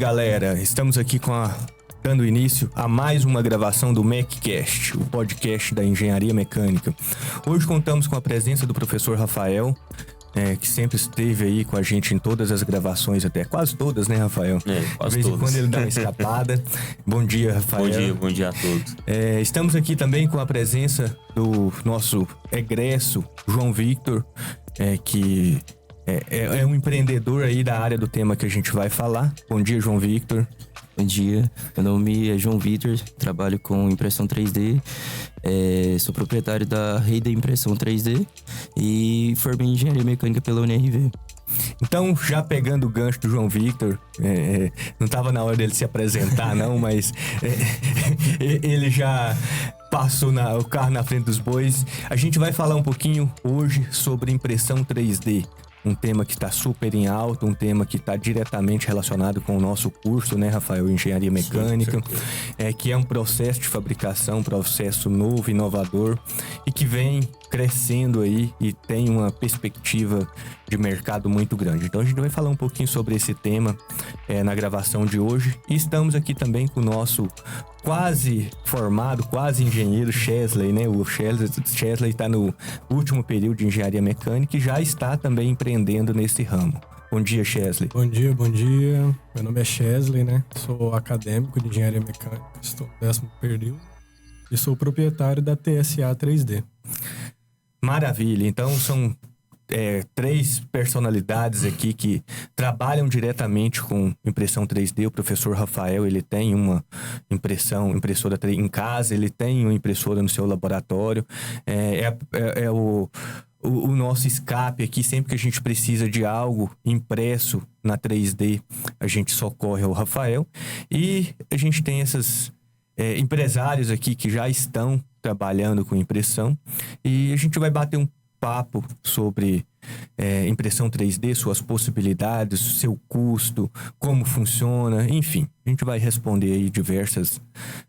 galera, estamos aqui dando início a mais uma gravação do MECcast, o podcast da Engenharia Mecânica. Hoje contamos com a presença do professor Rafael, que sempre esteve aí com a gente em todas as gravações, até quase todas, né, Rafael? Quase de vez todas. em quando ele dá uma escapada. Bom dia, Rafael. Bom dia a todos. Estamos aqui também com a presença do nosso egresso, João Victor, que é um empreendedor aí da área do tema que a gente vai falar. Bom dia, João Victor. Bom dia, meu nome é João Victor, trabalho com impressão 3D, sou proprietário da Rei da Impressão 3D e formei em Engenharia Mecânica pela UNRV. Então, já pegando o gancho do João Victor, não estava na hora dele se apresentar não, mas ele já passou o carro na frente dos bois. A gente vai falar um pouquinho hoje sobre impressão 3D. Um tema que está super em alta, um tema que está diretamente relacionado com o nosso curso, né, Rafael? Engenharia Mecânica, que é um processo de fabricação, um processo novo, inovador e que vem crescendo aí e tem uma perspectiva de mercado muito grande. Então a gente vai falar um pouquinho sobre esse tema na gravação de hoje. E estamos aqui também com o nosso quase formado, quase engenheiro Chesley, né? O Chesley está no último período de engenharia mecânica e já está também empreendendo nesse ramo. Bom dia, Chesley. Bom dia. Meu nome é Chesley, né? Sou acadêmico de engenharia mecânica, estou no 10º período e sou proprietário da TSA 3D. Maravilha. Então são 3 personalidades aqui que trabalham diretamente com impressão 3D. O professor Rafael, ele tem uma impressora 3D em casa, ele tem uma impressora no seu laboratório. O nosso escape aqui, sempre que a gente precisa de algo impresso na 3D, a gente socorre ao Rafael. E a gente tem esses empresários aqui que já estão trabalhando com impressão. E a gente vai bater um papo sobre impressão 3D, suas possibilidades, seu custo, como funciona, enfim. A gente vai responder aí diversas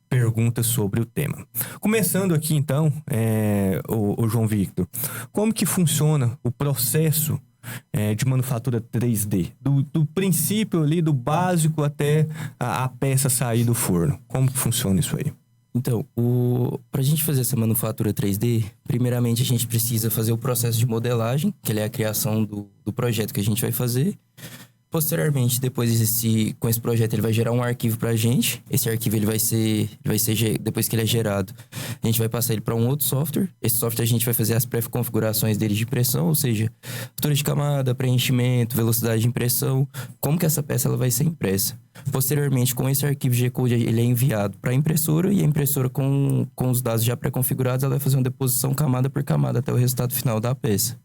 perguntas sobre o tema. Começando aqui então, o João Victor, como que funciona o processo de manufatura 3D? Do princípio ali, do básico até a peça sair do forno. Como que funciona isso aí? Então, pra gente fazer essa manufatura 3D, primeiramente a gente precisa fazer o processo de modelagem, que é a criação do projeto que a gente vai fazer. Posteriormente, depois com esse projeto, ele vai gerar um arquivo pra gente. Esse arquivo ele vai ser depois que ele é gerado, a gente vai passar ele para um outro software. Esse software a gente vai fazer as pré-configurações dele de impressão, ou seja, altura de camada, preenchimento, velocidade de impressão, como que essa peça ela vai ser impressa. Posteriormente, com esse arquivo G-Code, ele é enviado para a impressora e a impressora com os dados já pré-configurados, ela vai fazer uma deposição camada por camada até o resultado final da peça.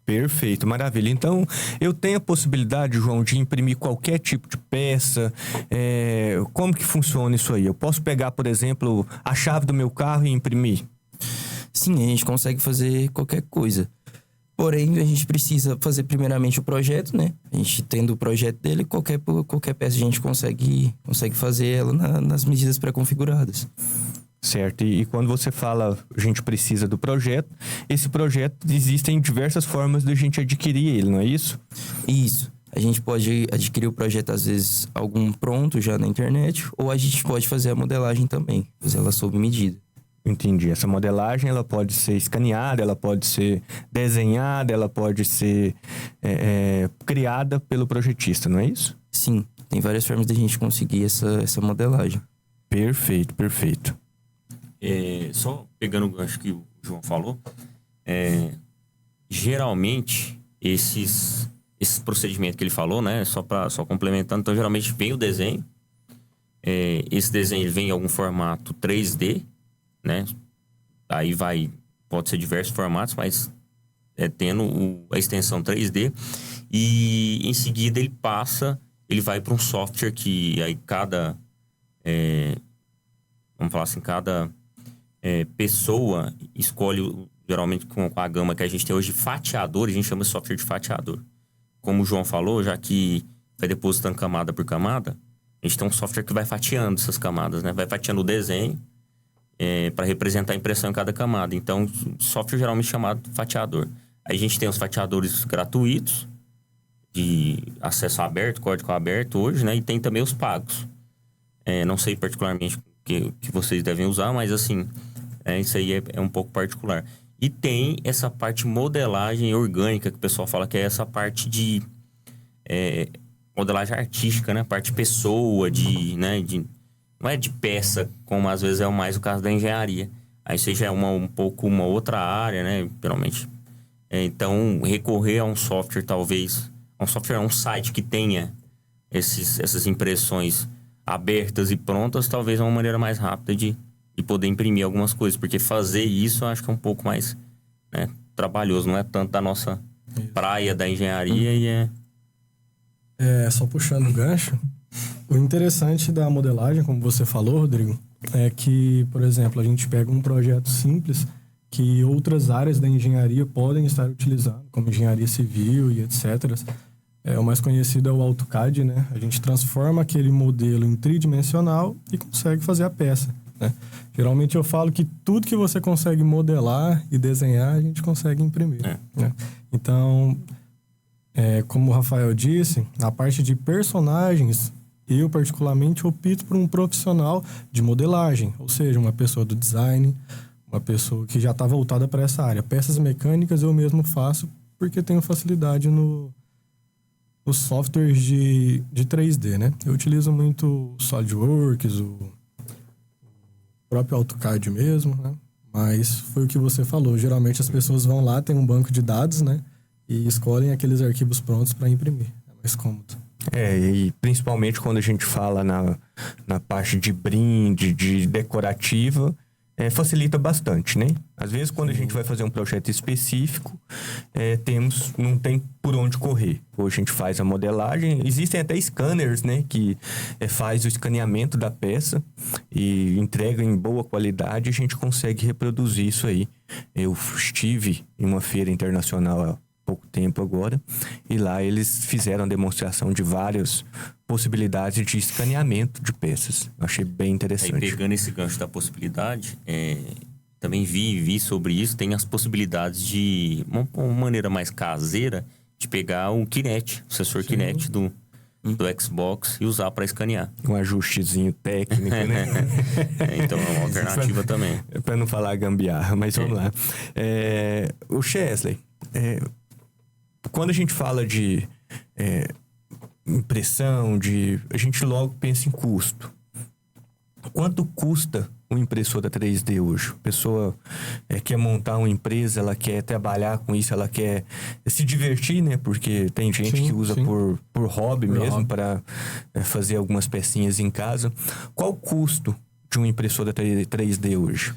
Perfeito, maravilha. Então, eu tenho a possibilidade, João, de imprimir qualquer tipo de peça. Como que funciona isso aí? Eu posso pegar, por exemplo, a chave do meu carro e imprimir? Sim, a gente consegue fazer qualquer coisa. Porém, a gente precisa fazer primeiramente o projeto, né? A gente tendo o projeto dele, qualquer peça a gente consegue fazer ela nas medidas pré-configuradas. Certo, e quando você fala a gente precisa do projeto, esse projeto existem diversas formas de a gente adquirir ele, não é isso? Isso. A gente pode adquirir o projeto, às vezes, algum pronto já na internet, ou a gente pode fazer a modelagem também, fazer ela sob medida. Entendi. Essa modelagem, ela pode ser escaneada, ela pode ser desenhada, ela pode ser criada pelo projetista, não é isso? Sim, tem várias formas de a gente conseguir essa modelagem. Perfeito. Só pegando o gancho que o João falou, geralmente esses procedimentos que ele falou, né, só complementando, então geralmente vem o desenho, esse desenho ele vem em algum formato 3D, né, aí pode ser diversos formatos, mas tendo a extensão 3D, e em seguida ele vai para um software que aí vamos falar assim, cada pessoa escolhe, geralmente com a gama que a gente tem hoje, fatiador, a gente chama de software de fatiador. Como o João falou, já que vai depositando camada por camada, a gente tem um software que vai fatiando essas camadas, né? Vai fatiando o desenho para representar a impressão em cada camada. Então, software geralmente chamado fatiador. Aí a gente tem os fatiadores gratuitos, de acesso aberto, código aberto hoje, né? E tem também os pagos. Não sei particularmente que vocês devem usar, mas assim, isso aí é um pouco particular. E tem essa parte modelagem orgânica, que o pessoal fala que é essa parte de modelagem artística, né? Parte pessoa, não é de peça, como às vezes é mais o caso da engenharia. Aí seja um pouco uma outra área, né? Geralmente. Então, recorrer a um software, talvez... um site que tenha essas impressões abertas e prontas, talvez é uma maneira mais rápida de poder imprimir algumas coisas. Porque fazer isso, eu acho que é um pouco mais, né, trabalhoso. Não é tanto da nossa praia da engenharia Só puxando o gancho, o interessante da modelagem, como você falou, Rodrigo, é que, por exemplo, a gente pega um projeto simples que outras áreas da engenharia podem estar utilizando, como engenharia civil e etc. O mais conhecido é o AutoCAD, né? A gente transforma aquele modelo em tridimensional e consegue fazer a peça, né? Geralmente eu falo que tudo que você consegue modelar e desenhar, a gente consegue imprimir, né? Então, como o Rafael disse, na parte de personagens, eu particularmente opto por um profissional de modelagem, ou seja, uma pessoa do design, uma pessoa que já está voltada para essa área. Peças mecânicas eu mesmo faço porque tenho facilidade nos softwares de 3D, né? Eu utilizo muito o SolidWorks, o próprio AutoCAD mesmo, né? Mas foi o que você falou. Geralmente as pessoas vão lá, tem um banco de dados, né? E escolhem aqueles arquivos prontos para imprimir. É mais cômodo. E principalmente quando a gente fala na parte de brinde, de decorativa, facilita bastante, né? Às vezes, quando a gente vai fazer um projeto específico, não tem por onde correr. Hoje a gente faz a modelagem. Existem até scanners, né? Que faz o escaneamento da peça e entrega em boa qualidade. A gente consegue reproduzir isso aí. Eu estive em uma feira internacional há pouco tempo agora, e lá eles fizeram a demonstração de várias possibilidades de escaneamento de peças. Eu achei bem interessante. Aí, pegando esse gancho da possibilidade, também vi sobre isso, tem as possibilidades de uma maneira mais caseira de pegar o Kinect, o sensor Kinect do Xbox e usar para escanear. Um ajustezinho técnico, né? Então é uma alternativa também. Para não falar gambiarra, mas vamos lá. O Chesley, quando a gente fala de impressão, a gente logo pensa em custo. Quanto custa uma impressora 3D hoje? A pessoa quer montar uma empresa, ela quer trabalhar com isso, ela quer se divertir, né? Porque tem gente que usa por hobby mesmo, para fazer algumas pecinhas em casa. Qual o custo de uma impressora 3D hoje?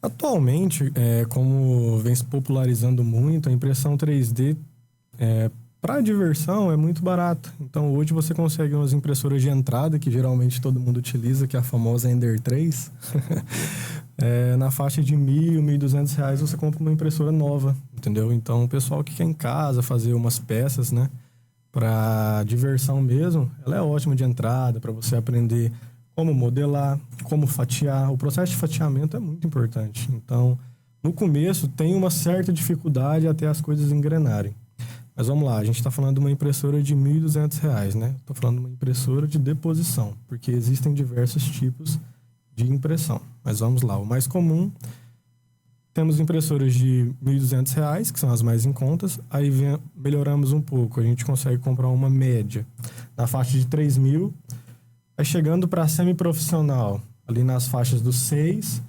Atualmente, como vem se popularizando muito, a impressão 3D para diversão é muito barato. Então hoje você consegue umas impressoras de entrada que geralmente todo mundo utiliza, que é a famosa Ender 3. Na faixa de R$1.000, R$1.200 você compra uma impressora nova, entendeu? Então o pessoal que quer em casa fazer umas peças, né, para diversão mesmo, ela é ótima de entrada para você aprender como modelar, como fatiar. O processo de fatiamento é muito importante. Então, no começo tem uma certa dificuldade até as coisas engrenarem. Mas vamos lá, a gente está falando de uma impressora de R$1.200, né? Estou falando de uma impressora de deposição, porque existem diversos tipos de impressão. Mas vamos lá, o mais comum, temos impressoras de R$1.200, que são as mais em contas. Aí melhoramos um pouco, a gente consegue comprar uma média na faixa de R$3.000. Aí chegando para semiprofissional, ali nas faixas dos 6,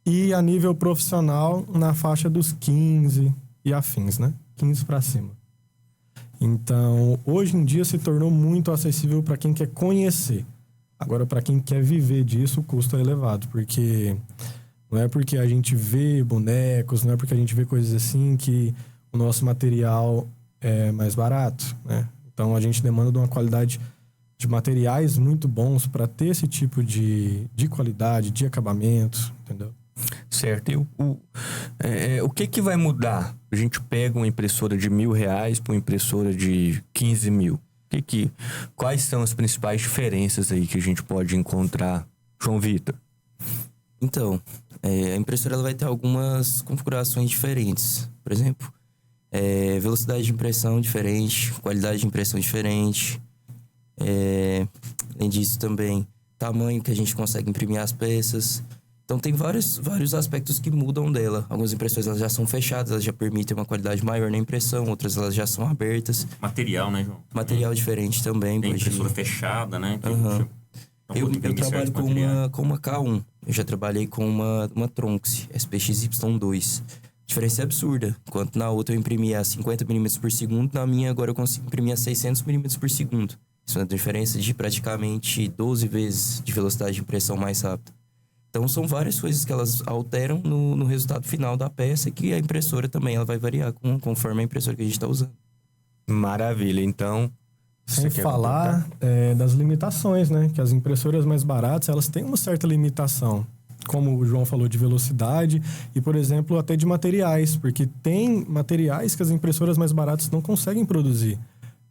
e a nível profissional na faixa dos 15 e afins, né? 15 para cima. Então, hoje em dia se tornou muito acessível para quem quer conhecer. Agora, para quem quer viver disso, o custo é elevado, porque não é porque a gente vê bonecos, não é porque a gente vê coisas assim que o nosso material é mais barato, né? Então, a gente demanda de uma qualidade de materiais muito bons para ter esse tipo de qualidade, de acabamento, entendeu? Certo. E o que vai mudar? A gente pega uma impressora de R$1.000 para uma impressora de 15 mil. Quais são as principais diferenças aí que a gente pode encontrar, João Vitor? Então, a impressora ela vai ter algumas configurações diferentes. Por exemplo, Velocidade de impressão diferente, qualidade de impressão diferente. Além disso também, tamanho que a gente consegue imprimir as peças. Então tem vários aspectos que mudam dela. Algumas impressoras elas já são fechadas, elas já permitem uma qualidade maior na impressão, outras elas já são abertas. Material, né, João? Material diferente também. Tem impressora fechada, né? Eu trabalho com uma K1. Eu já trabalhei com uma Tronx SPXY2. Diferença absurda. Enquanto na outra eu imprimia a 50 mm por segundo, na minha agora eu consigo imprimir a 600 mm por segundo. Isso é uma diferença de praticamente 12 vezes de velocidade de impressão mais rápida. Então, são várias coisas que elas alteram no resultado final da peça, que a impressora também ela vai variar conforme a impressora que a gente está usando. Maravilha. Então, sem falar das limitações, né? Que as impressoras mais baratas, elas têm uma certa limitação. Como o João falou, de velocidade e, por exemplo, até de materiais. Porque tem materiais que as impressoras mais baratas não conseguem produzir.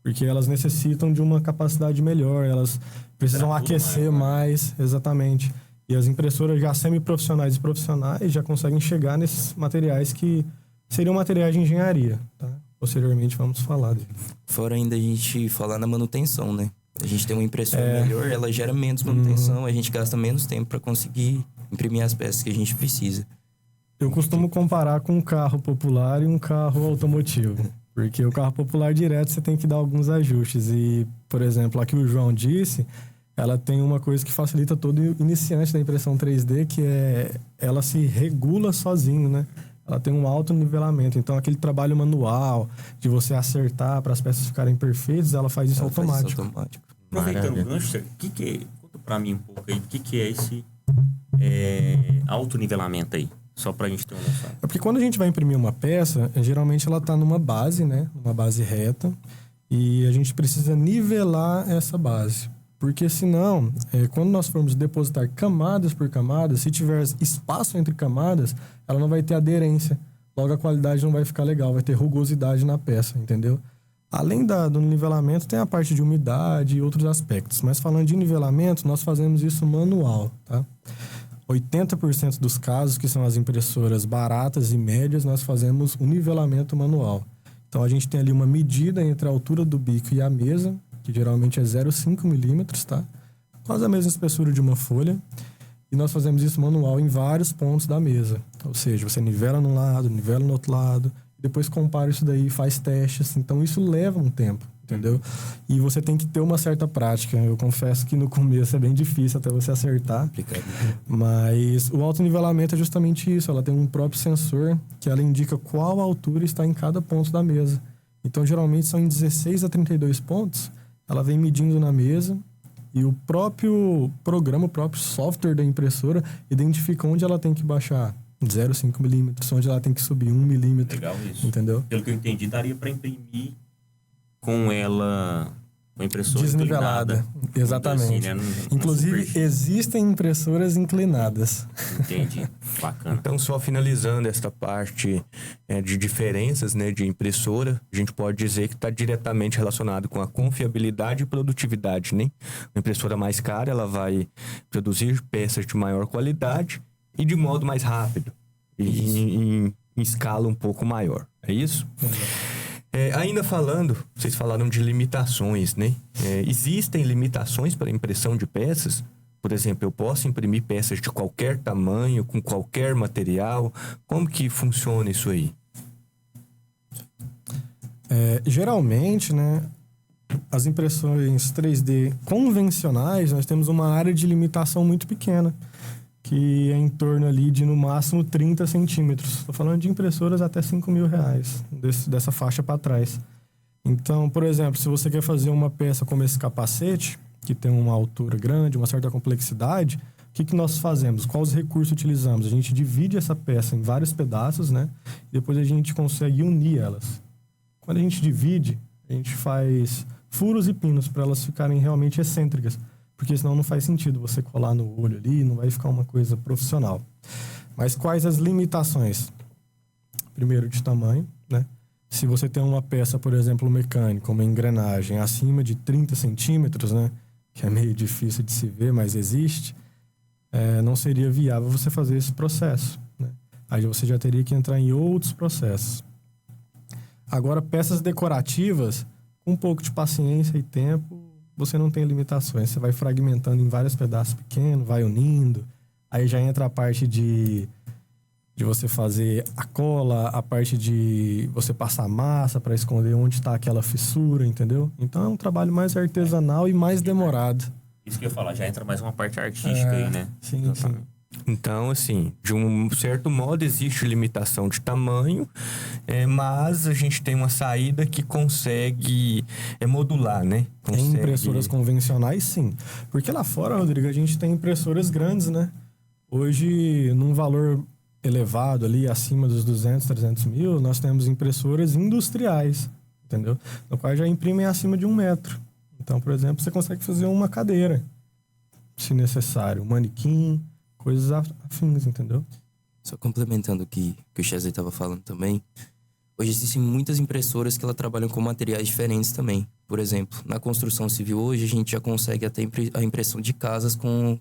Porque elas necessitam de uma capacidade melhor, elas precisam aquecer mais, exatamente. E as impressoras já semi-profissionais e profissionais já conseguem chegar nesses materiais que seriam materiais de engenharia, tá? Posteriormente vamos falar dele. Fora ainda a gente falar na manutenção, né? A gente tem uma impressora melhor, ela gera menos manutenção, a gente gasta menos tempo para conseguir imprimir as peças que a gente precisa. Eu costumo comparar com um carro popular e um carro automotivo. Porque o carro popular direto você tem que dar alguns ajustes. E, por exemplo, aqui o João disse, ela tem uma coisa que facilita todo iniciante da impressão 3D, que é ela se regula sozinho, né? Ela tem um alto nivelamento. Então, aquele trabalho manual de você acertar para as peças ficarem perfeitas, ela faz isso automático. Aproveitando o gancho, conta para mim um pouco aí, o que é esse alto nivelamento aí? Só pra gente ter uma noção. É porque quando a gente vai imprimir uma peça, geralmente ela tá numa base, né? Uma base reta. E a gente precisa nivelar essa base. Porque senão, quando nós formos depositar camadas por camadas, se tiver espaço entre camadas, ela não vai ter aderência. Logo a qualidade não vai ficar legal, vai ter rugosidade na peça, entendeu? Além do nivelamento, tem a parte de umidade e outros aspectos. Mas falando de nivelamento, nós fazemos isso manual, tá? 80% dos casos, que são as impressoras baratas e médias, nós fazemos o nivelamento manual. Então, a gente tem ali uma medida entre a altura do bico e a mesa, que geralmente é 0,5 milímetros, tá? Quase a mesma espessura de uma folha. E nós fazemos isso manual em vários pontos da mesa. Ou seja, você nivela num lado, nivela no outro lado, depois compara isso daí, faz testes. Então, isso leva um tempo, entendeu? E você tem que ter uma certa prática. Eu confesso que no começo é bem difícil até você acertar. Mas o autonivelamento é justamente isso. Ela tem um próprio sensor que ela indica qual altura está em cada ponto da mesa. Então, geralmente, são em 16 a 32 pontos. Ela vem medindo na mesa e o próprio programa, o próprio software da impressora identifica onde ela tem que baixar 0,5 milímetros, onde ela tem que subir 1 milímetro. Legal isso. Entendeu? Pelo que eu entendi, daria para imprimir com ela, com a impressora desnivelada. inclinada. Exatamente. Assim, né? Inclusive, existem impressoras inclinadas. Entendi. Bacana. Então, só finalizando esta parte de diferenças, né, de impressora, a gente pode dizer que está diretamente relacionado com a confiabilidade e produtividade, né? Uma impressora mais cara, ela vai produzir peças de maior qualidade e de modo mais rápido. E em escala um pouco maior. É isso? Ainda falando, vocês falaram de limitações, né? Existem limitações para a impressão de peças? Por exemplo, eu posso imprimir peças de qualquer tamanho, com qualquer material? Como que funciona isso aí? Geralmente, né, as impressões 3D convencionais, nós temos uma área de limitação muito pequena, que é em torno ali de, no máximo, 30 centímetros. Estou falando de impressoras até R$5.000, dessa faixa para trás. Então, por exemplo, se você quer fazer uma peça como esse capacete, que tem uma altura grande, uma certa complexidade, o que nós fazemos? Quais recursos utilizamos? A gente divide essa peça em vários pedaços, né? E depois a gente consegue unir elas. Quando a gente divide, a gente faz furos e pinos para elas ficarem realmente excêntricas. Porque senão não faz sentido você colar no olho ali, não vai ficar uma coisa profissional. Mas quais as limitações? Primeiro, de tamanho, né? Se você tem uma peça, por exemplo, mecânica, uma engrenagem acima de 30 centímetros, né? Que é meio difícil de se ver, mas existe, não seria viável você fazer esse processo, né? Aí você já teria que entrar em outros processos. Agora, peças decorativas, com um pouco de paciência e tempo, você não tem limitações. Você vai fragmentando em vários pedaços pequenos, vai unindo. Aí já entra a parte de você fazer a cola, a parte de você passar massa para esconder onde está aquela fissura, entendeu? Então é um trabalho mais artesanal e mais demorado. Isso que eu ia falar, já entra mais uma parte artística aí, né? Sim, sim. Então, assim, de um certo modo existe limitação de tamanho, mas a gente tem uma saída que consegue modular, né? Em impressoras convencionais, sim. Porque lá fora, Rodrigo, a gente tem impressoras grandes, né? Hoje, num valor elevado ali, acima dos 200, 300 mil, nós temos impressoras industriais, entendeu? No qual já imprimem acima de 1 metro. Então, por exemplo, você consegue fazer uma cadeira, se necessário, um manequim, coisas afins, entendeu? Só complementando o que o Chesley estava falando também, hoje existem muitas impressoras que ela trabalham com materiais diferentes também. Por exemplo, na construção civil hoje a gente já consegue até a impressão de casas com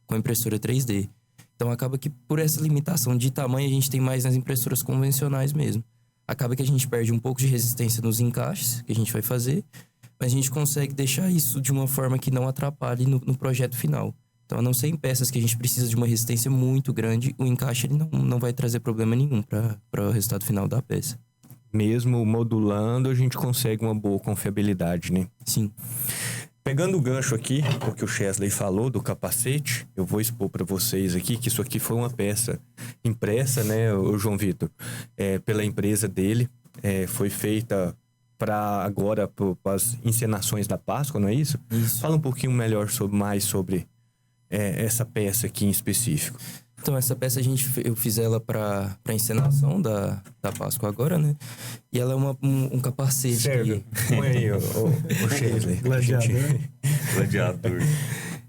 a impressora 3D. Então acaba que por essa limitação de tamanho a gente tem mais nas impressoras convencionais mesmo. Acaba que a gente perde um pouco de resistência nos encaixes que a gente vai fazer, mas a gente consegue deixar isso de uma forma que não atrapalhe no projeto final. Então, a não ser em peças que a gente precisa de uma resistência muito grande, o encaixe ele não vai trazer problema nenhum para o resultado final da peça. Mesmo modulando, a gente consegue uma boa confiabilidade, né? Sim. Pegando o gancho aqui, o que o Chesley falou do capacete, eu vou expor para vocês aqui que isso aqui foi uma peça impressa, né, o João Vitor, pela empresa dele, foi feita para agora para as encenações da Páscoa, não é isso? Isso. Fala um pouquinho melhor mais sobre essa peça aqui em específico. Então, essa peça eu fiz ela para encenação da Páscoa agora, né? E ela é um capacete. Certo. Põe aí, o Chesley. Gladiador.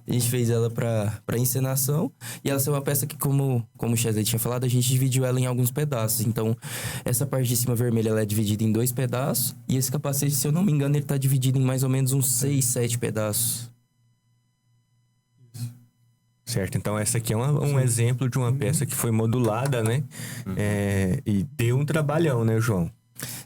A gente fez ela para encenação. E ela é uma peça que, como o Chesley tinha falado, a gente dividiu ela em alguns pedaços. Então, essa parte de cima vermelha, ela é dividida em 2 pedaços. E esse capacete, se eu não me engano, ele tá dividido em mais ou menos uns 6, 7 pedaços. Certo, então essa aqui é um exemplo de uma peça que foi modulada, né? E deu um trabalhão, né, João?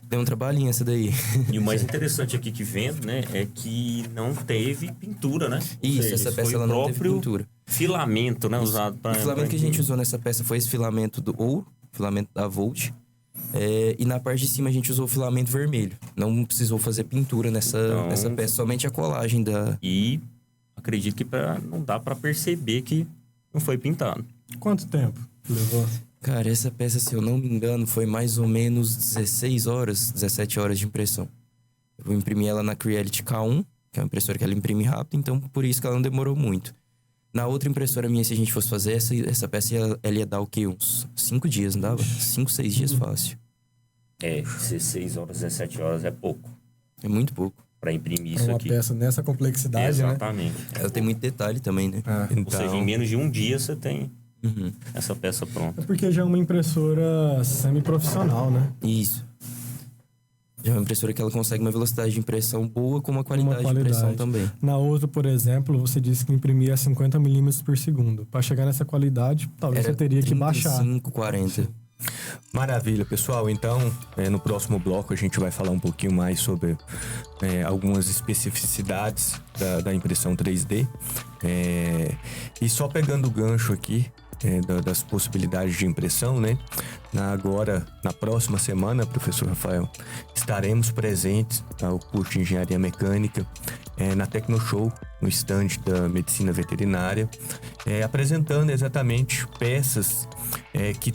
Deu um trabalhinho essa daí. E o mais interessante aqui que vendo, né, é que não teve pintura, né? Isso, essa peça ela não teve pintura. Filamento, né, usado para... O filamento que a gente usou nessa peça foi esse filamento do ouro, filamento da Volt. E na parte de cima a gente usou o filamento vermelho. Não precisou fazer pintura nessa peça, somente a colagem da... E acredito que não dá para perceber que não foi pintado. Quanto tempo levou? Cara, essa peça, se eu não me engano, foi mais ou menos 16 horas, 17 horas de impressão. Eu imprimi ela na Creality K1, que é uma impressora que ela imprime rápido, então por isso que ela não demorou muito. Na outra impressora minha, se a gente fosse fazer essa peça, ela ia dar o quê? Uns 5 dias, não dava? 5, 6 dias fácil. 16 horas, 17 horas é pouco. É muito pouco. Para imprimir isso uma aqui. Uma peça nessa complexidade, exatamente, né? Ela tem muito detalhe também, né? Ou seja, em menos de um dia você tem essa peça pronta. É porque já é uma impressora semi-profissional, né? Isso. Já é uma impressora que ela consegue uma velocidade de impressão boa com uma qualidade de impressão também. Na outra, por exemplo, você disse que imprimia a 50 milímetros por segundo. Para chegar nessa qualidade, talvez você teria que baixar. 35, 40. Maravilha, pessoal. Então, no próximo bloco a gente vai falar um pouquinho mais sobre algumas especificidades da impressão 3D. E só pegando o gancho aqui das possibilidades de impressão, né? Agora, na próxima semana, professor Rafael, estaremos presentes ao curso de Engenharia Mecânica na Tecnoshow, no stand da Medicina Veterinária, apresentando exatamente peças que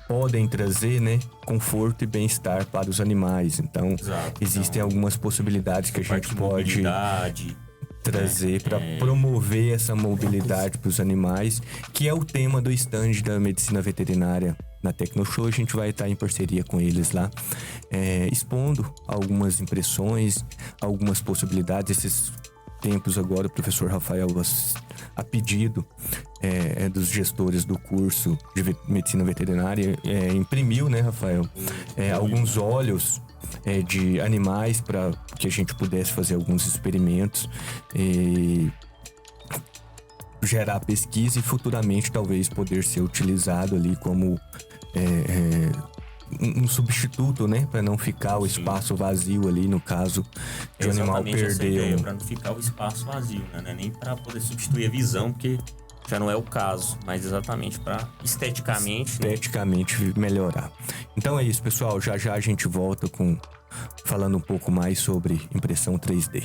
podem trazer, né, conforto e bem-estar para os animais. Então, existem algumas possibilidades que a gente pode trazer para promover essa mobilidade para os animais, que é o tema do stand da Medicina Veterinária na Tecnoshow. A gente vai estar em parceria com eles lá, expondo algumas impressões, algumas possibilidades. Esses tempos agora, o professor Rafael, a pedido dos gestores do curso de Medicina Veterinária, imprimiu, né, Rafael, alguns óleos de animais para que a gente pudesse fazer alguns experimentos e gerar pesquisa e futuramente talvez poder ser utilizado ali como um substituto, né? Para não ficar o espaço vazio ali, no caso de o animal perder. Para não ficar o espaço vazio, né? Não é nem para poder substituir a visão, porque já não é o caso, mas exatamente para esteticamente melhorar. Então é isso, pessoal. Já já a gente volta falando um pouco mais sobre impressão 3D.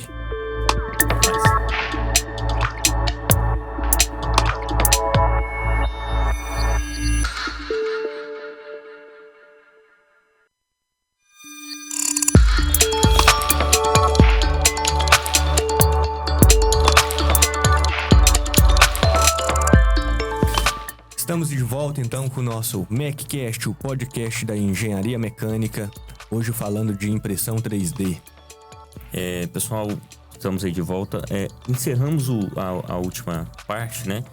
Estamos de volta então com o nosso MecCast, o podcast da engenharia mecânica, hoje falando de impressão 3D. Pessoal, estamos aí de volta. Encerramos a última parte, né?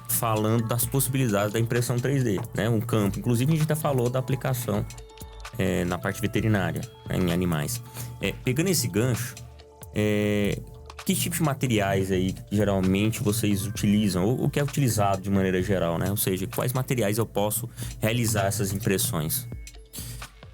Falando das possibilidades da impressão 3D, né? Um campo. Inclusive, a gente já falou da aplicação na parte veterinária, né? Em animais. Pegando esse gancho, que tipo de materiais aí geralmente vocês utilizam? Ou o que é utilizado de maneira geral, né? Ou seja, quais materiais eu posso realizar essas impressões?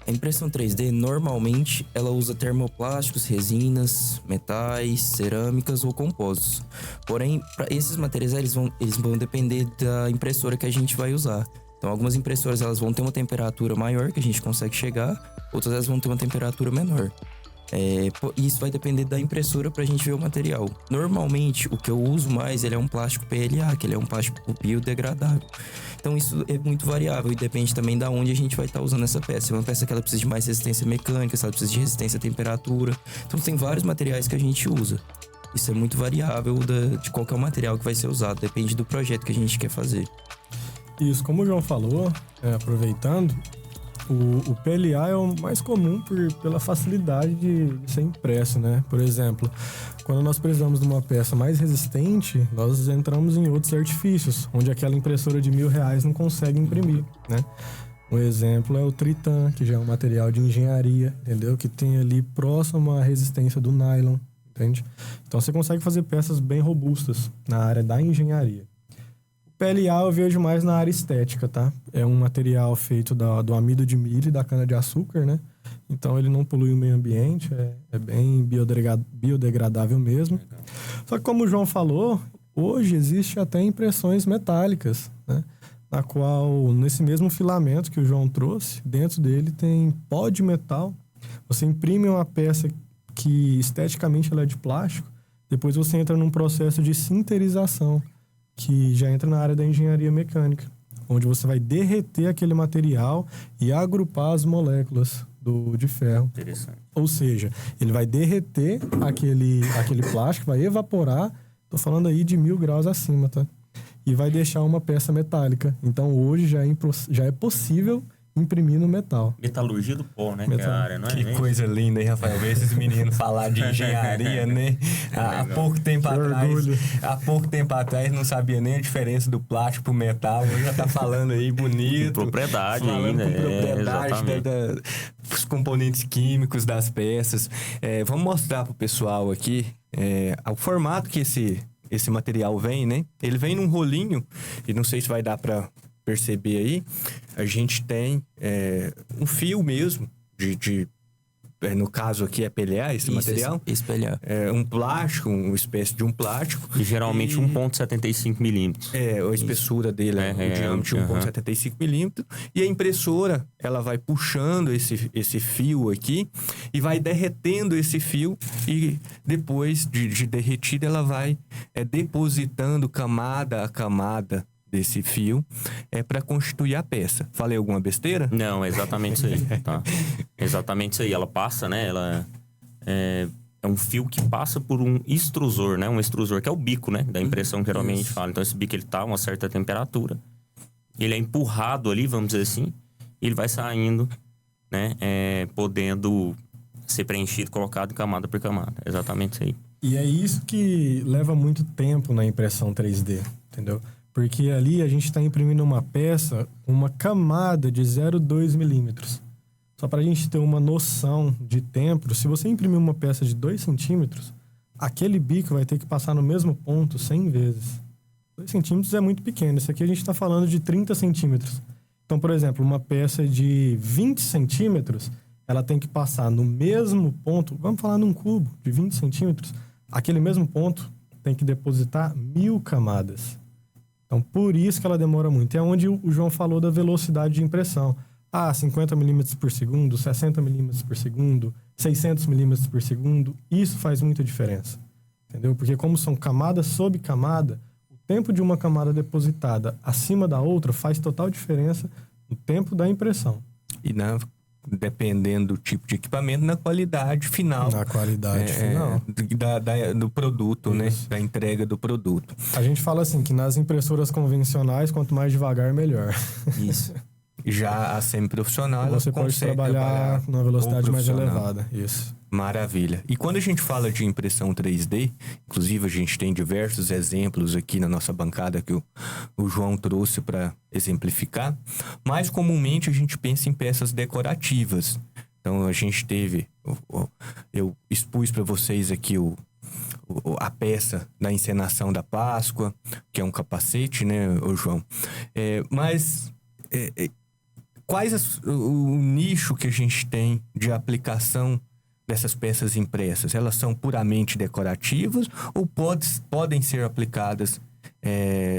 A impressão 3D, normalmente, ela usa termoplásticos, resinas, metais, cerâmicas ou compósitos. Porém, para esses materiais, eles vão depender da impressora que a gente vai usar. Então, algumas impressoras elas vão ter uma temperatura maior que a gente consegue chegar, outras elas vão ter uma temperatura menor. Isso vai depender da impressora pra gente ver o material. Normalmente, o que eu uso mais, ele é um plástico PLA, que ele é um plástico biodegradável. Então, isso é muito variável e depende também da onde a gente vai estar usando essa peça. É uma peça que ela precisa de mais resistência mecânica, se ela precisa de resistência à temperatura. Então, tem vários materiais que a gente usa. Isso é muito variável de qual que é o material que vai ser usado. Depende do projeto que a gente quer fazer. Isso, como o João falou, aproveitando, o PLA é o mais comum pela facilidade de ser impresso, né? Por exemplo, quando nós precisamos de uma peça mais resistente, nós entramos em outros artifícios, onde aquela impressora de R$1.000 não consegue imprimir, né? Um exemplo é o Tritan, que já é um material de engenharia, entendeu? Que tem ali próximo à resistência do nylon, entende? Então você consegue fazer peças bem robustas na área da engenharia. PLA eu vejo mais na área estética, tá? É um material feito do amido de milho e da cana-de-açúcar, né? Então ele não polui o meio ambiente, é bem biodegradável mesmo. Legal. Só que como o João falou, hoje existe até impressões metálicas, né? Na qual, nesse mesmo filamento que o João trouxe, dentro dele tem pó de metal. Você imprime uma peça que esteticamente ela é de plástico, depois você entra num processo de sinterização, que já entra na área da engenharia mecânica, onde você vai derreter aquele material e agrupar as moléculas de ferro. Interessante. Ou seja, ele vai derreter aquele plástico, vai evaporar, tô falando aí de 1.000 graus acima, tá? E vai deixar uma peça metálica. Então, hoje já é possível imprimir no metal. Metalurgia do pó, né? Que é a área, não é? Que coisa linda, hein, Rafael? Ver esses meninos falar de engenharia, né? Há pouco tempo atrás não sabia nem a diferença do plástico pro metal. Hoje já tá falando aí bonito. Propriedade falando ainda. Com propriedade dos componentes químicos das peças. Vamos mostrar pro pessoal aqui o formato que esse material vem, né? Ele vem num rolinho, e não sei se vai dar pra perceber aí, a gente tem um fio mesmo, no caso aqui é PLA, esse material. Esse PLA. É um plástico, uma espécie de um plástico. E geralmente 1,75 milímetros. A espessura dele é o diâmetro de 1,75 milímetros. E a impressora, ela vai puxando esse fio aqui e vai derretendo esse fio. E depois de derretida, ela vai depositando camada a camada desse fio para constituir a peça. Falei alguma besteira? Não, é exatamente isso aí, tá? Exatamente isso aí. Ela passa, né? Ela é um fio que passa por um extrusor, né? Um extrusor que é o bico, né? Da impressão que geralmente a gente fala. Então esse bico ele tá a uma certa temperatura. Ele é empurrado ali, vamos dizer assim. E ele vai saindo, né? Podendo ser preenchido, colocado camada por camada. Exatamente isso aí. E é isso que leva muito tempo na impressão 3D, entendeu? Porque ali a gente está imprimindo uma peça, uma camada de 0,2 milímetros. Só para a gente ter uma noção de tempo, se você imprimir uma peça de 2 centímetros, aquele bico vai ter que passar no mesmo ponto 100 vezes. 2 centímetros é muito pequeno. Isso aqui a gente está falando de 30 centímetros. Então, por exemplo, uma peça de 20 centímetros, ela tem que passar no mesmo ponto, vamos falar num cubo de 20 centímetros, aquele mesmo ponto tem que depositar 1000 camadas. Então, por isso que ela demora muito. É onde o João falou da velocidade de impressão. 50 milímetros por segundo, 60 milímetros por segundo, 600 milímetros por segundo, isso faz muita diferença. Entendeu? Porque como são camada sob camada, o tempo de uma camada depositada acima da outra faz total diferença no tempo da impressão. E dependendo do tipo de equipamento, na qualidade final. Na qualidade final. Do produto, Isso. né? Da entrega do produto. A gente fala assim, que nas impressoras convencionais, quanto mais devagar, melhor. Isso. Já a semi-profissional, ela Você pode consegue trabalhar numa velocidade mais profissional. elevada. Isso. Maravilha. E quando a gente fala de impressão 3D, inclusive a gente tem diversos exemplos aqui na nossa bancada que o João trouxe para exemplificar, mas comumente a gente pensa em peças decorativas. Então a gente teve, eu expus para vocês aqui a peça da encenação da Páscoa, que é um capacete, né, João? Quais o nicho que a gente tem de aplicação dessas peças impressas? Elas são puramente decorativas ou podem ser aplicadas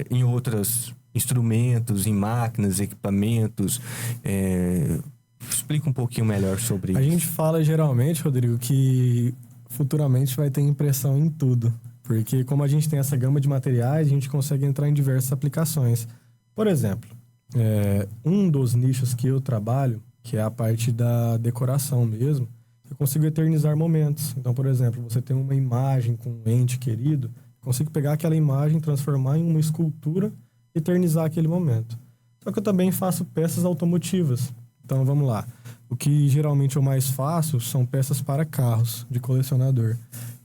em outros instrumentos, em máquinas, equipamentos? Explica um pouquinho melhor sobre isso. A gente fala geralmente, Rodrigo, que futuramente vai ter impressão em tudo. Porque como a gente tem essa gama de materiais, a gente consegue entrar em diversas aplicações. Por exemplo, um dos nichos que eu trabalho, que é a parte da decoração mesmo, eu consigo eternizar momentos. Então, por exemplo, você tem uma imagem com um ente querido, eu consigo pegar aquela imagem, transformar em uma escultura e eternizar aquele momento. Só que eu também faço peças automotivas. Então, vamos lá. O que geralmente eu mais faço são peças para carros de colecionador.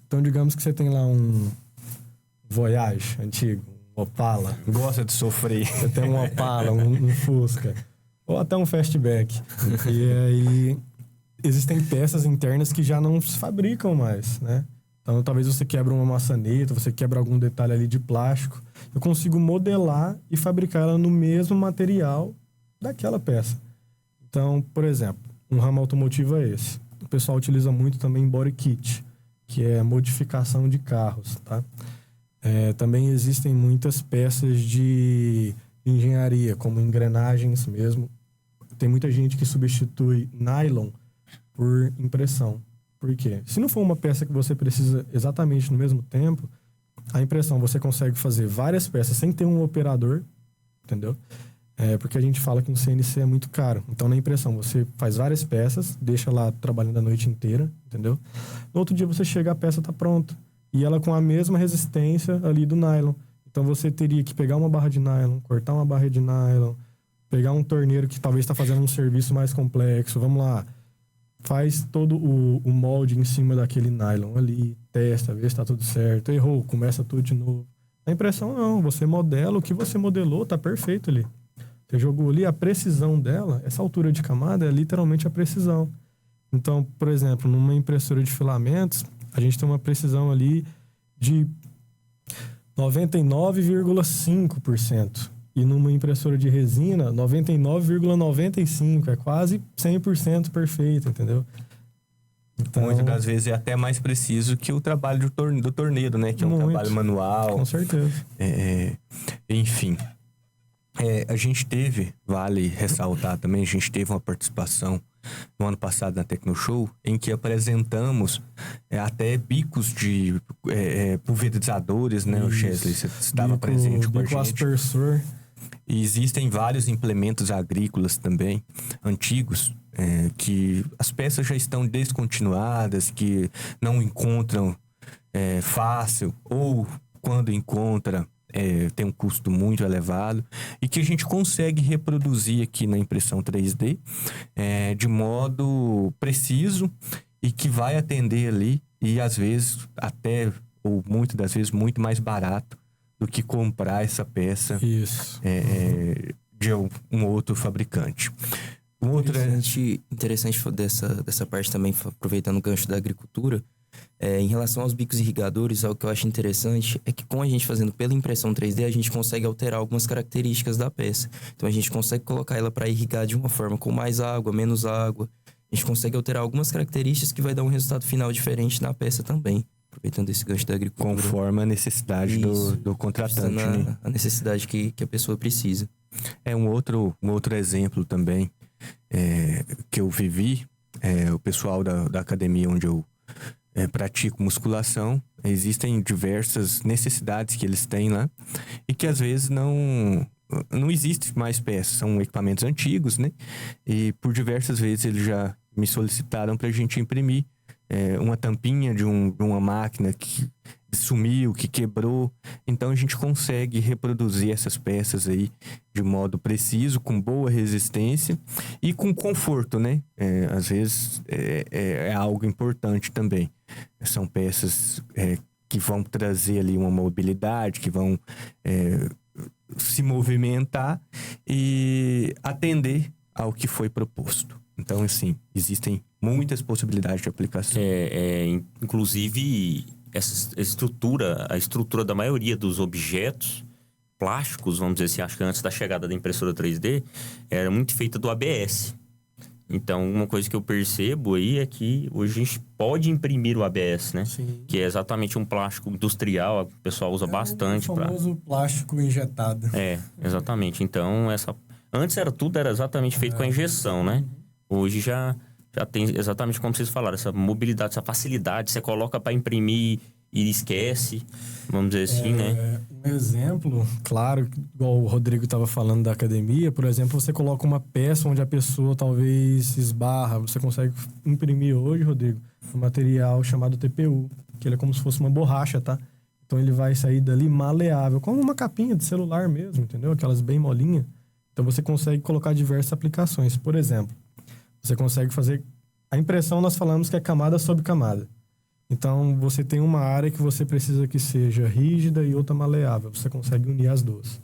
Então, digamos que você tem lá um Voyage antigo, Opala. Gosta de sofrer. Você tem um Opala, um Fusca. Ou até um Fastback. E aí, existem peças internas que já não se fabricam mais, né? Então, talvez você quebra uma maçaneta, você quebra algum detalhe ali de plástico. Eu consigo modelar e fabricar ela no mesmo material daquela peça. Então, por exemplo, um ramo automotivo é esse. O pessoal utiliza muito também body kit, que é modificação de carros, tá? Também existem muitas peças de engenharia, como engrenagens mesmo. Tem muita gente que substitui nylon por impressão. Por quê? Se não for uma peça que você precisa exatamente no mesmo tempo, a impressão você consegue fazer várias peças sem ter um operador, entendeu? Porque a gente fala que um CNC é muito caro. Então, na impressão, você faz várias peças, deixa lá trabalhando a noite inteira, entendeu? No outro dia, você chega, a peça tá pronta. E ela com a mesma resistência ali do nylon. Então, você teria que pegar uma barra de nylon, cortar uma barra de nylon, pegar um torneiro que talvez está fazendo um serviço mais complexo. Vamos lá. Faz todo o molde em cima daquele nylon ali, testa, vê se está tudo certo. Errou, começa tudo de novo. Na impressão, não. Você modela o que você modelou, tá perfeito ali. Você jogou ali, a precisão dela, essa altura de camada é literalmente a precisão. Então, por exemplo, numa impressora de filamentos, a gente tem uma precisão ali de 99,5%. E numa impressora de resina, 99,95%. É quase 100% perfeito, entendeu? Então, muitas das vezes é até mais preciso que o trabalho do torneiro, né? Que é um trabalho manual. Com certeza. Enfim. A gente teve, vale ressaltar também, a gente teve uma participação no ano passado na Tecnoshow, em que apresentamos até bicos de pulverizadores, né, o Chesley? Você estava presente com a gente. Aspersor. E existem vários implementos agrícolas também, antigos, que as peças já estão descontinuadas, que não encontram fácil, ou quando encontra, tem um custo muito elevado, e que a gente consegue reproduzir aqui na impressão 3D de modo preciso e que vai atender ali, e às vezes até, ou muitas das vezes, muito mais barato do que comprar essa peça de um outro fabricante. Interessante dessa parte também, aproveitando o gancho da agricultura, Em relação aos bicos irrigadores, algo que eu acho interessante é que com a gente fazendo pela impressão 3D, a gente consegue alterar algumas características da peça. Então a gente consegue colocar ela para irrigar de uma forma com mais água, menos água. A gente consegue alterar algumas características que vai dar um resultado final diferente na peça também. Aproveitando esse gancho da agricultura. Conforme a necessidade do contratante, né? A necessidade que a pessoa precisa. Um outro exemplo também que eu vivi, o pessoal da academia onde eu pratico musculação, existem diversas necessidades que eles têm lá e que às vezes não existe mais peças, são equipamentos antigos, né? E por diversas vezes eles já me solicitaram para a gente imprimir uma tampinha de uma máquina que sumiu, que quebrou. Então a gente consegue reproduzir essas peças aí de modo preciso, com boa resistência e com conforto, né? Às vezes é algo importante também. São peças que vão trazer ali uma mobilidade, que vão se movimentar e atender ao que foi proposto. Então, assim, existem muitas possibilidades de aplicação. Inclusive, a estrutura da maioria dos objetos plásticos, vamos dizer assim, acho que antes da chegada da impressora 3D, era muito feita do ABS. Então, uma coisa que eu percebo aí é que hoje a gente pode imprimir o ABS, né? Sim. Que é exatamente um plástico industrial, o pessoal usa bastante. O famoso plástico injetado. Exatamente. Então, antes tudo era exatamente feito com a injeção, né? Hoje já tem exatamente como vocês falaram, essa mobilidade, essa facilidade, você coloca para imprimir e esquece, vamos dizer assim, né? Um exemplo, claro, igual o Rodrigo estava falando da academia, por exemplo, você coloca uma peça onde a pessoa talvez esbarra, você consegue imprimir hoje, Rodrigo, um material chamado TPU, que ele é como se fosse uma borracha, tá? Então ele vai sair dali maleável, como uma capinha de celular mesmo, entendeu? Aquelas bem molinhas. Então você consegue colocar diversas aplicações. Por exemplo, você consegue fazer... A impressão nós falamos que é camada sobre camada. Então, você tem uma área que você precisa que seja rígida e outra maleável. Você consegue unir as duas.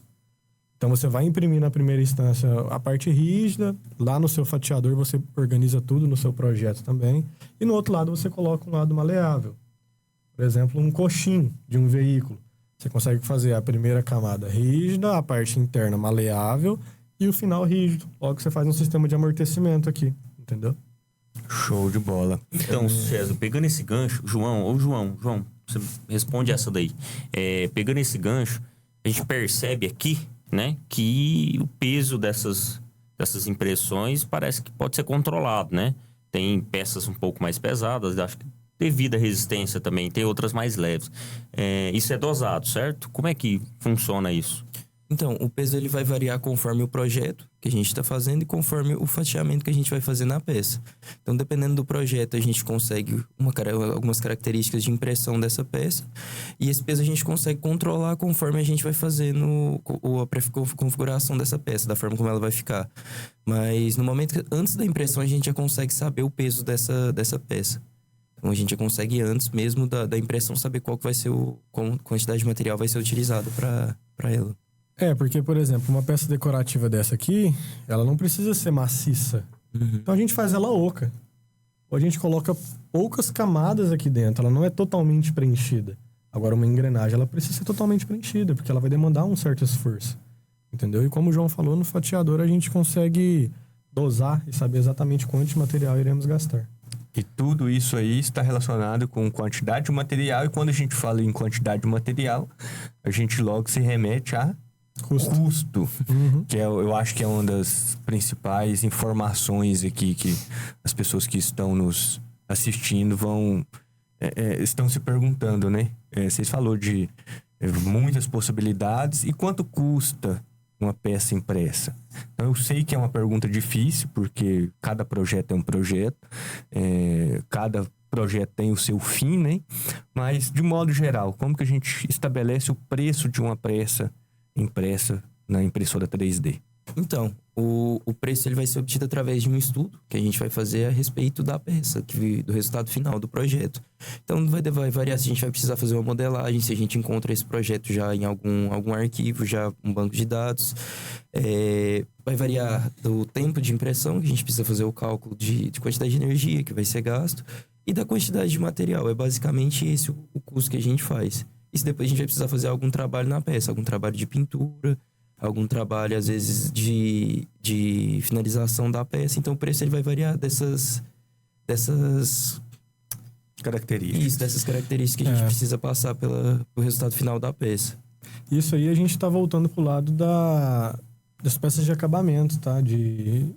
Então, você vai imprimir na primeira instância a parte rígida. Lá no seu fatiador, você organiza tudo no seu projeto também. E no outro lado, você coloca um lado maleável. Por exemplo, um coxim de um veículo. Você consegue fazer a primeira camada rígida, a parte interna maleável e o final rígido. Logo, você faz um sistema de amortecimento aqui. Entendeu? Show de bola. Então, César, pegando esse gancho, João, você responde essa daí. Pegando esse gancho, a gente percebe aqui, né, que o peso dessas impressões parece que pode ser controlado, né? Tem peças um pouco mais pesadas, acho que devido à resistência também, tem outras mais leves. Isso é dosado, certo? Como é que funciona isso? Então, o peso ele vai variar conforme o projeto que a gente está fazendo e conforme o fatiamento que a gente vai fazer na peça. Então, dependendo do projeto, a gente consegue algumas características de impressão dessa peça e esse peso a gente consegue controlar conforme a gente vai fazendo a pré-configuração dessa peça, da forma como ela vai ficar. Mas no momento antes da impressão, a gente já consegue saber o peso dessa peça. Então, a gente já consegue antes mesmo da impressão saber qual que vai ser qual quantidade de material vai ser utilizado para ela. Porque, por exemplo, uma peça decorativa dessa aqui, ela não precisa ser maciça. Então a gente faz ela oca. Ou a gente coloca poucas camadas aqui dentro, ela não é totalmente preenchida. Agora, uma engrenagem, ela precisa ser totalmente preenchida, porque ela vai demandar um certo esforço. Entendeu? E como o João falou, no fatiador a gente consegue dosar e saber exatamente quanto de material iremos gastar. E tudo isso aí está relacionado com quantidade de material. E quando a gente fala em quantidade de material, a gente logo se remete a custo. Que eu acho que é uma das principais informações aqui que as pessoas que estão nos assistindo estão se perguntando, né? Vocês falaram de muitas possibilidades. E quanto custa uma peça impressa? Então, eu sei que é uma pergunta difícil, porque cada projeto é um projeto, cada projeto tem o seu fim, né? Mas, de modo geral, como que a gente estabelece o preço de uma peça impressa na impressora 3D? Então, o preço ele vai ser obtido através de um estudo que a gente vai fazer a respeito da peça, do resultado final do projeto. Então, vai variar se a gente vai precisar fazer uma modelagem, se a gente encontra esse projeto já em algum arquivo, já um banco de dados. Vai variar do tempo de impressão, que a gente precisa fazer o cálculo de quantidade de energia que vai ser gasto. e da quantidade de material. É basicamente esse o custo que a gente faz. E se depois a gente vai precisar fazer algum trabalho na peça, algum trabalho de pintura, algum trabalho, às vezes, de finalização da peça. Então, o preço ele vai variar dessas Características. Isso, dessas características que a gente precisa passar pelo resultado final da peça. Isso aí a gente tá voltando pro lado das peças de acabamento, tá? De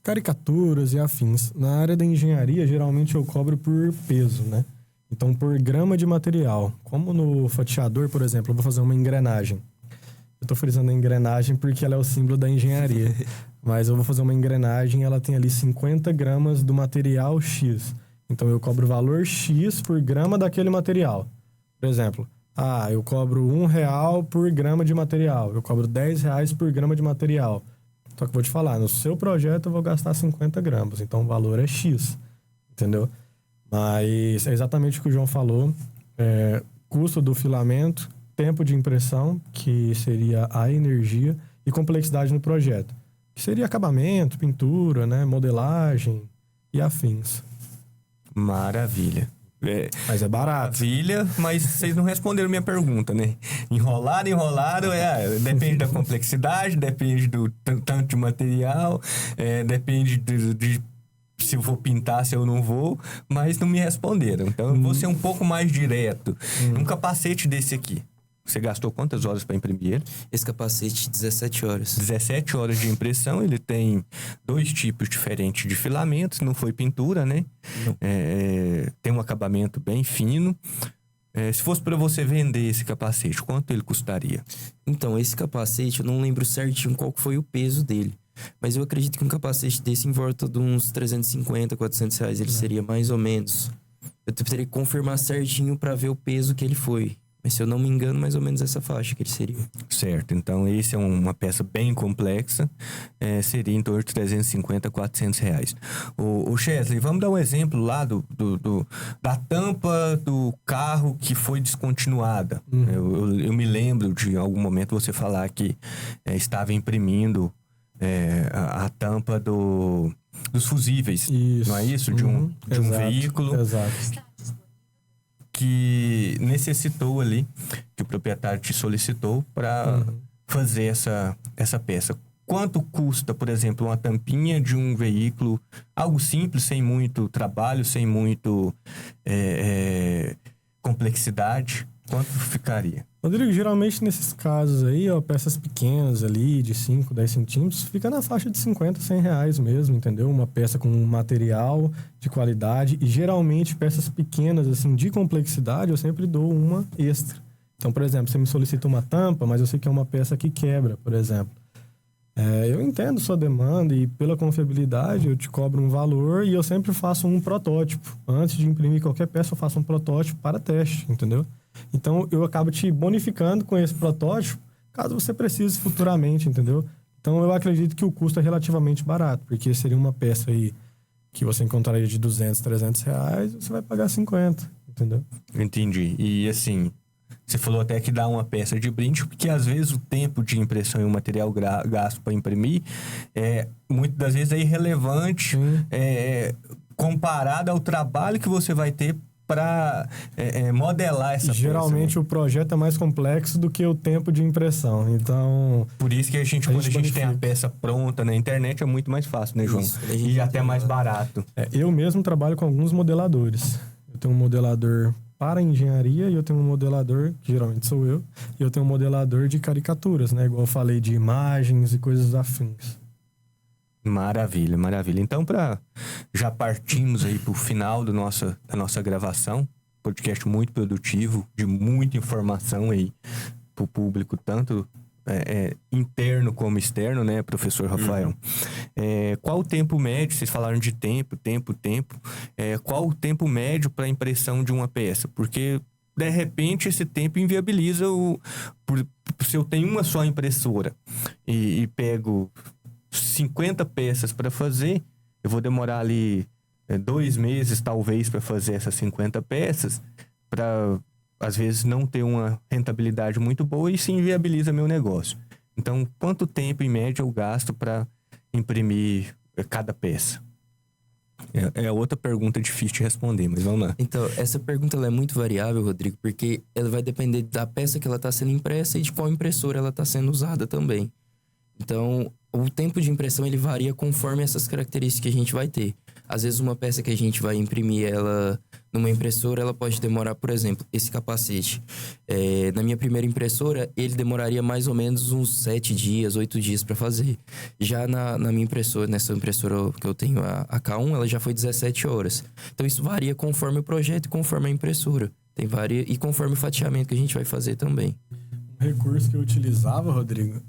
caricaturas e afins. Na área da engenharia, geralmente eu cobro por peso, né? Então, por grama de material. Como no fatiador, por exemplo, eu vou fazer uma engrenagem. Eu tô frisando a engrenagem porque ela é o símbolo da engenharia. Mas eu vou fazer uma engrenagem, ela tem ali 50 gramas do material X. Então, eu cobro o valor X por grama daquele material. Por exemplo, eu cobro R$1 por grama de material. Eu cobro R$10 por grama de material. Só que eu vou te falar, no seu projeto eu vou gastar 50 gramas. Então, o valor é X. Entendeu? Mas é exatamente o que o João falou. Custo do filamento, tempo de impressão, que seria a energia, e complexidade no projeto, que seria acabamento, pintura, né, modelagem e afins. Maravilha. Mas é barato. Maravilha, mas vocês não responderam minha pergunta, né? Enrolado, depende da complexidade, depende do tanto de material, depende de se eu vou pintar, se eu não vou, mas não me responderam. Então, eu vou ser um pouco mais direto. Um capacete desse aqui, você gastou quantas horas para imprimir ele? Esse capacete, 17 horas. 17 horas de impressão. Ele tem 2 tipos diferentes de filamentos. Não foi pintura, né? Não. Tem um acabamento bem fino. Se fosse para você vender esse capacete, quanto ele custaria? Então, esse capacete, eu não lembro certinho qual foi o peso dele. Mas eu acredito que um capacete desse, em volta de uns 350, R$400, ele seria mais ou menos. Eu teria que confirmar certinho para ver o peso que ele foi. Mas se eu não me engano, mais ou menos essa faixa que ele seria. Certo, então esse é uma peça bem complexa, seria em torno de R$350, R$400. O Chesley, vamos dar um exemplo lá da tampa do carro que foi descontinuada. Eu me lembro de em algum momento você falar que estava imprimindo a tampa dos fusíveis, Isso. não é isso? De um veículo. Exato. Que necessitou ali, que o proprietário te solicitou para fazer essa peça. Quanto custa, por exemplo, uma tampinha de um veículo, algo simples, sem muito trabalho, sem muito complexidade? Quanto ficaria? Rodrigo, geralmente nesses casos aí, peças pequenas ali, de 5, 10 centímetros, fica na faixa de 50, R$100 mesmo, entendeu? Uma peça com material de qualidade e geralmente peças pequenas, assim, de complexidade, eu sempre dou uma extra. Então, por exemplo, você me solicita uma tampa, mas eu sei que é uma peça que quebra, por exemplo. Eu entendo sua demanda e pela confiabilidade eu te cobro um valor e eu sempre faço um protótipo. Antes de imprimir qualquer peça, eu faço um protótipo para teste, entendeu? Então, eu acabo te bonificando com esse protótipo, caso você precise futuramente, entendeu? Então, eu acredito que o custo é relativamente barato, porque seria uma peça aí que você encontraria de R$200, R$300, você vai pagar 50, entendeu? Entendi. E assim, você falou até que dá uma peça de brinde, porque às vezes o tempo de impressão e o material gasto para imprimir, muitas das vezes é irrelevante comparado ao trabalho que você vai ter para modelar essa peça. Geralmente o projeto é mais complexo do que o tempo de impressão, então... Por isso que quando a gente tem a peça pronta na internet é muito mais fácil, né, João? Isso, e até mais barato. Eu mesmo trabalho com alguns modeladores. Eu tenho um modelador para engenharia e eu tenho um modelador, que geralmente sou eu, e eu tenho um modelador de caricaturas, né? Igual eu falei, de imagens e coisas afins. Maravilha, maravilha. Então, já partimos aí pro final da nossa gravação. Podcast muito produtivo, de muita informação aí pro público, tanto interno como externo, né, professor Rafael? Qual o tempo médio? Vocês falaram de tempo. Qual o tempo médio para impressão de uma peça? Porque, de repente, esse tempo inviabiliza se eu tenho uma só impressora e pego 50 peças para fazer, eu vou demorar ali 2 meses, talvez, para fazer essas 50 peças, para, às vezes, não ter uma rentabilidade muito boa e se inviabiliza meu negócio. Então, quanto tempo, em média, eu gasto para imprimir cada peça? É outra pergunta difícil de responder, mas vamos lá. Então, essa pergunta ela é muito variável, Rodrigo, porque ela vai depender da peça que ela está sendo impressa e de qual impressora ela está sendo usada também. Então, o tempo de impressão ele varia conforme essas características que a gente vai ter. Às vezes, uma peça que a gente vai imprimir ela numa impressora, ela pode demorar, por exemplo, esse capacete. Na minha primeira impressora, ele demoraria mais ou menos uns 7 dias, 8 dias para fazer. Já na minha impressora, nessa impressora que eu tenho, a K1, ela já foi 17 horas. Então, isso varia conforme o projeto e conforme a impressora. E conforme o fatiamento que a gente vai fazer também. Recurso que eu utilizava, Rodrigo,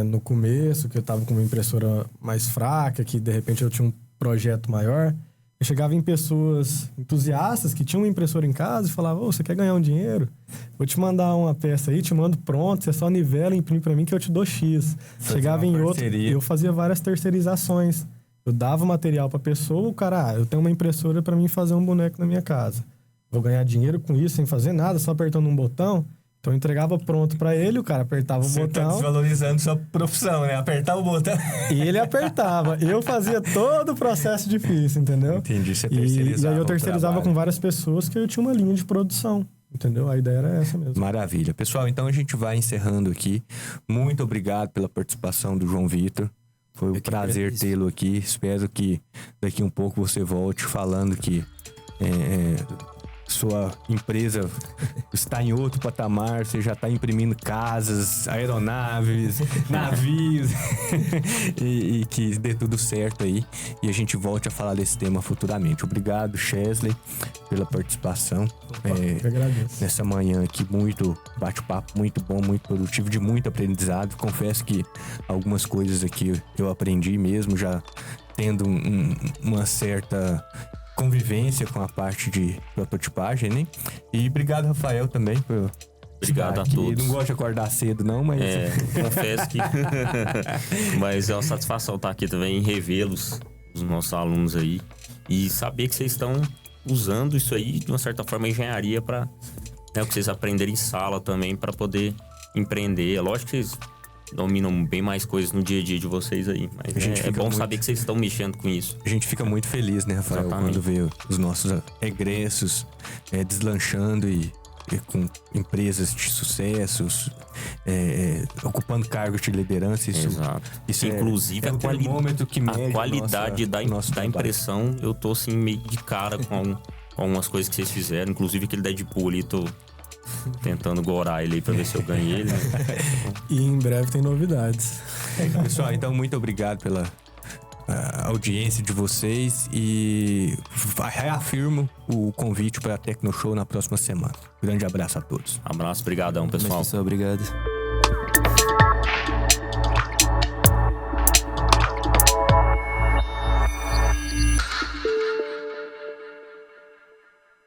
no começo, que eu tava com uma impressora mais fraca, que de repente eu tinha um projeto maior, eu chegava em pessoas entusiastas que tinham uma impressora em casa e falava: você quer ganhar um dinheiro? Vou te mandar uma peça aí, te mando pronto, você só nivela e imprime pra mim que eu te dou X. Chegava em outro, eu fazia várias terceirizações. Eu dava o material pra pessoa, o cara, eu tenho uma impressora pra mim fazer um boneco na minha casa. Vou ganhar dinheiro com isso sem fazer nada, só apertando um botão. Então eu entregava pronto pra ele, o cara apertava o botão. Você tá desvalorizando sua profissão, né? Apertar o botão. E ele apertava. Eu fazia todo o processo difícil, entendeu? Entendi, você terceirizava. E aí eu terceirizava com várias pessoas que eu tinha uma linha de produção. Entendeu? A ideia era essa mesmo. Maravilha. Pessoal, então a gente vai encerrando aqui. Muito obrigado pela participação do João Vitor. Foi um prazer tê-lo aqui. Espero que daqui um pouco você volte falando que sua empresa está em outro patamar, você já está imprimindo casas, aeronaves, navios e que dê tudo certo aí e a gente volte a falar desse tema futuramente. Obrigado, Chesley, pela participação. Eu agradeço. Nessa manhã aqui, muito bate-papo, muito bom, muito produtivo, de muito aprendizado. Confesso que algumas coisas aqui eu aprendi mesmo, já tendo uma certa convivência com a parte de prototipagem, né? E obrigado, Rafael, também por Obrigado a todos. Não gosto de acordar cedo, não, mas... Confesso que... Mas é uma satisfação estar aqui também e revê-los, os nossos alunos aí. E saber que vocês estão usando isso aí, de uma certa forma, engenharia para o que vocês aprenderem em sala também, para poder empreender. É lógico que vocês dominam bem mais coisas no dia a dia de vocês aí. Mas é bom saber que vocês estão mexendo com isso. A gente fica muito feliz, né, Rafael? Exatamente. Quando vê os nossos egressos deslanchando e com empresas de sucessos, ocupando cargos de liderança. Isso inclusive é o termômetro que mede a qualidade da trabalho. impressão. Eu tô assim meio de cara com algumas coisas que vocês fizeram. Inclusive aquele Deadpool ali, tô tentando gorar ele aí pra ver se eu ganho ele. E em breve tem novidades. Pessoal, então muito obrigado pela audiência de vocês e reafirmo o convite para a Tecnoshow na próxima semana. Grande abraço a todos. Abraço, brigadão, pessoal. Obrigado.